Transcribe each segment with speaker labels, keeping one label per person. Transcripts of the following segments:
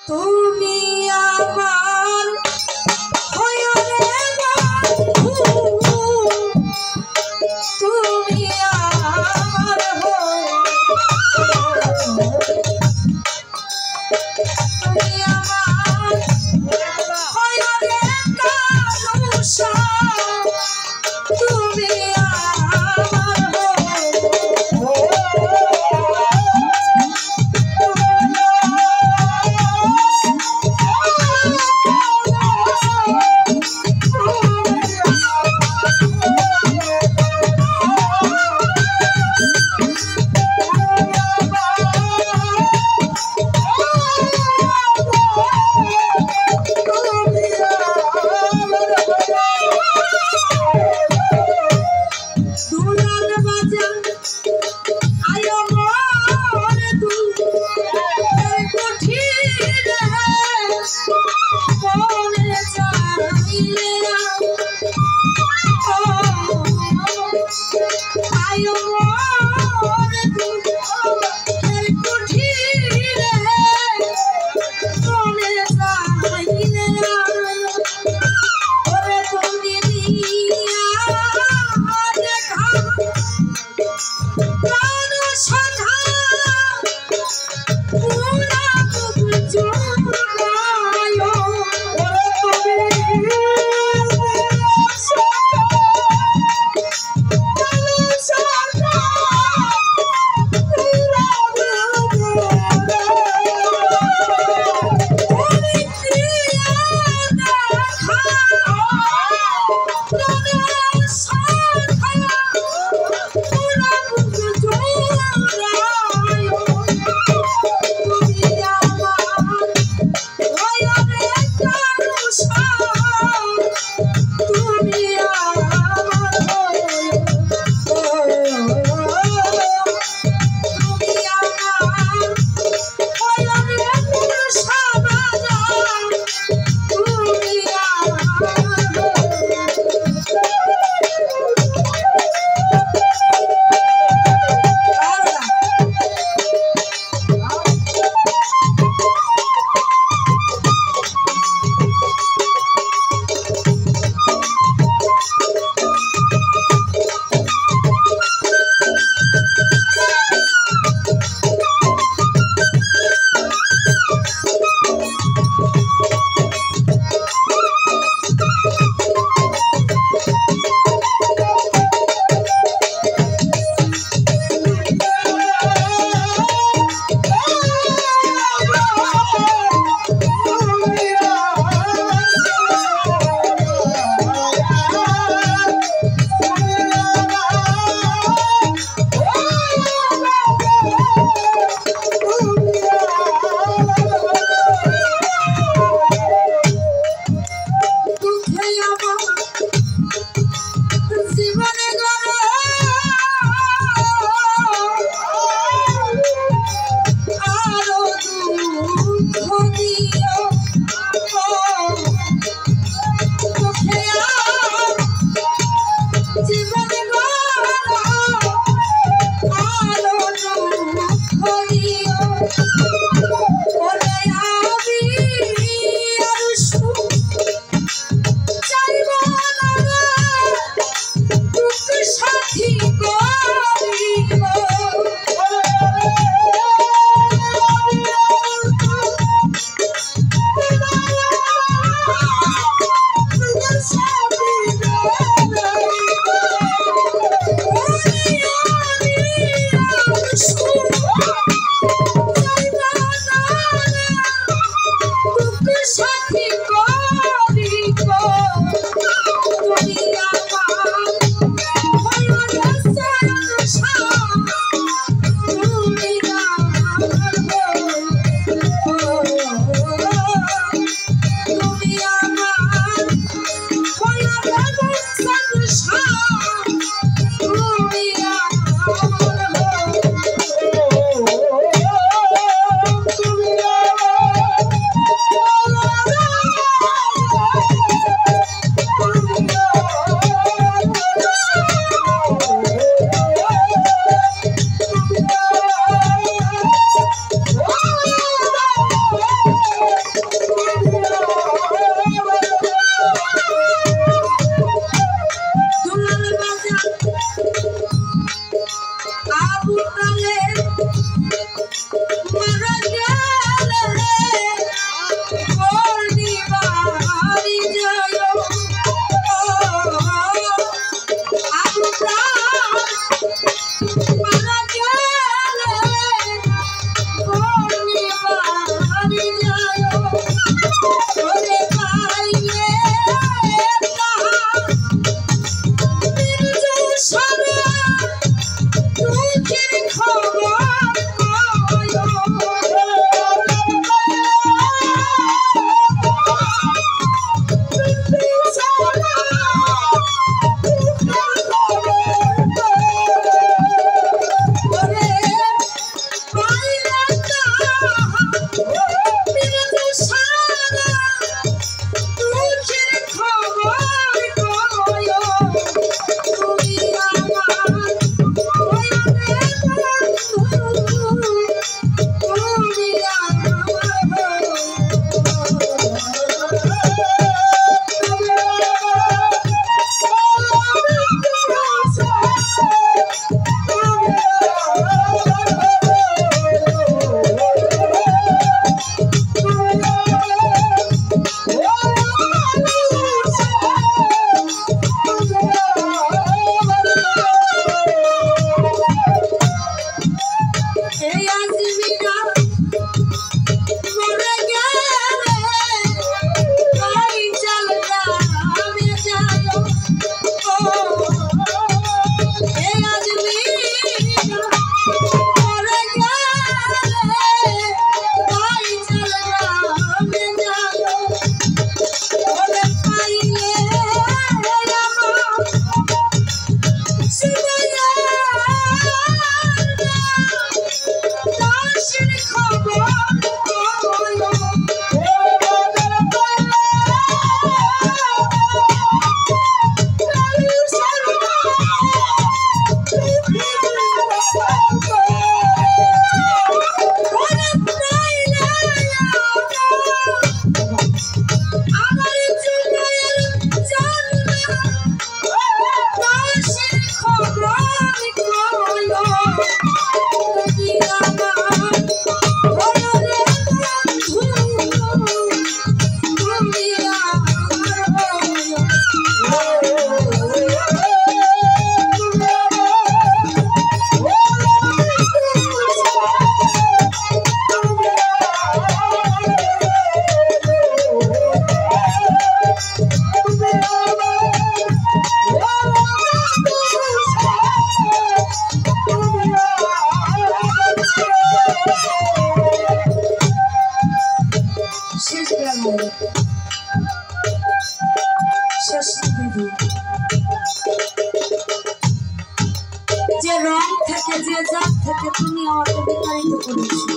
Speaker 1: তুমি আমার হয়রে বন্ধু, তুমি আমার তুমি আমার হয়রে কানুষা, তুমি গেল শেষ দিদি যে রং থেকে যে জাত থেকে তুমি আমাকে বিতাড়িত করেছো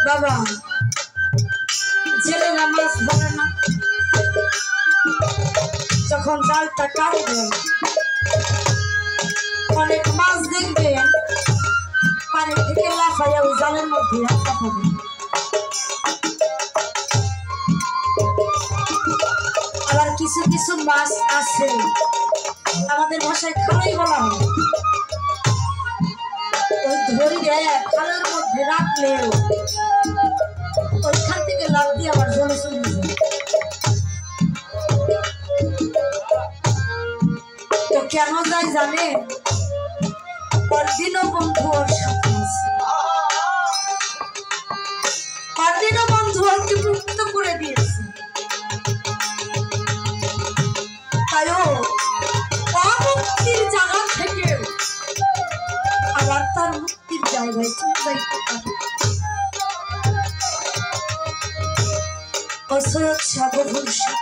Speaker 1: বাবা জেলেরা মাছ ধরে না যখন জালটা কাটবেন অনেক মাছ দেখবেন পানি থেকে লাফাইয়া ওই জালের মধ্যে আটকা পড়বে আবার কিছু কিছু মাছ আছে আমাদের ভাষায় খালই বলা হয় ওই ধরিয়ে খালের মধ্যে রাখলেও ওইখান থেকে লাভ দিয়ে আবার জলে চলে যায় তো কেন যায় জানে ওর দীনবন্ধু ওর সাথে আছে আর দীনবন্ধু ওকে মুক্ত করে দিয়েছে তাই অমুক্তির জায়গা থেকে আবার তার মুক্তির জায়গায় চলে যাইতে পারে সৈয়দ শাহ গফুর শাহ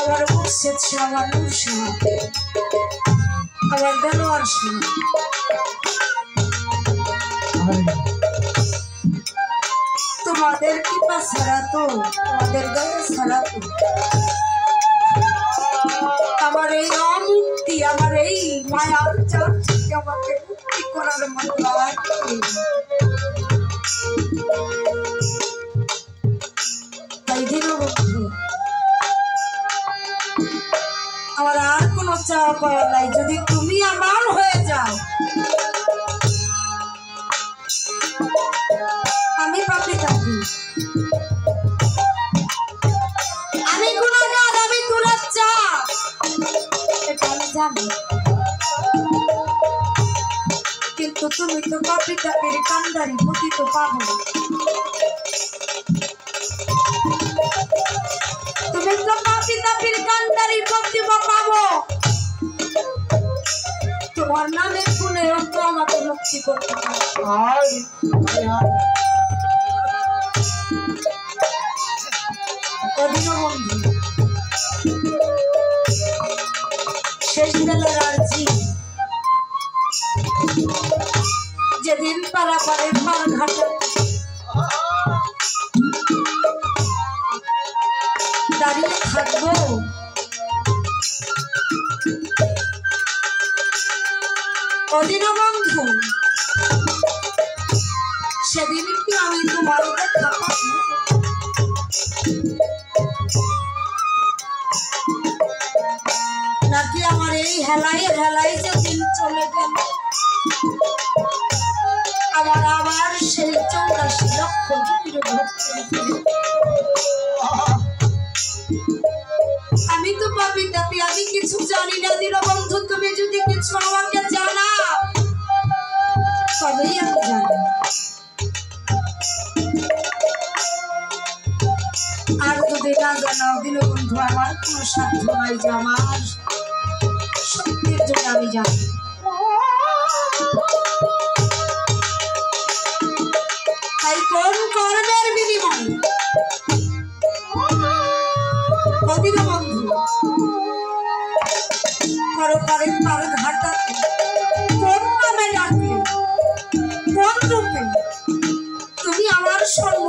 Speaker 1: আবার মুর্শিদ শাহ আবার নূর শাহ আবার দেলোয়ার শাহ তোমাদের কৃপা ছাড়া তো তোমাদের দয়া ছাড়া তো আমার এই অমুক্তি আমার এই মায়ার জাল থেকে আমাকে মুক্তি করার মতো আর আমার আর কোনো চাওয়া পাওয়া নাই যদি তুমি আমার হয়ে যাও আমি পাপি থাকি আমি গুনাহগার আমি দুরাচ্চা এটা আমি জানি কিন্তু তুমি তো পাপি থাকির কান্দারি প্রতি তো পাবো তুমি তো পাপি থাকির কান্দারি প্রতি পাবো তোমার নামের গুণে তো আমাকে মুক্তি করতে পারে শেষ বেলার আর্জি যেদিন পারাপারে পার ঘাটে দাঁড়িয়ে থাকবো অদীনবন্ধু সেদিন কি আমি তোমার দেখা পাবো নাকি আমার এই হেলাই হেলাই যেদিন চলে গেল আমার আবার সেই 84 লক্ষ আমি তো পাপি তাপি আমি কিছু জানি না দীনবন্ধু তুমি যদি কিছু আমাকে জানাও তবেই আমি জানি আর যদি না জানাও দীনবন্ধু আমার কোনো সাধ্য নাই যে আমার শক্তির জন্য আমি জানি তাই কোন কর্মের বিনিময়ে দীনবন্ধু পরপারের পার ঘাটাতে কোন নামে ডাকলে কোন রূপে তুমি আমার সঙ্গে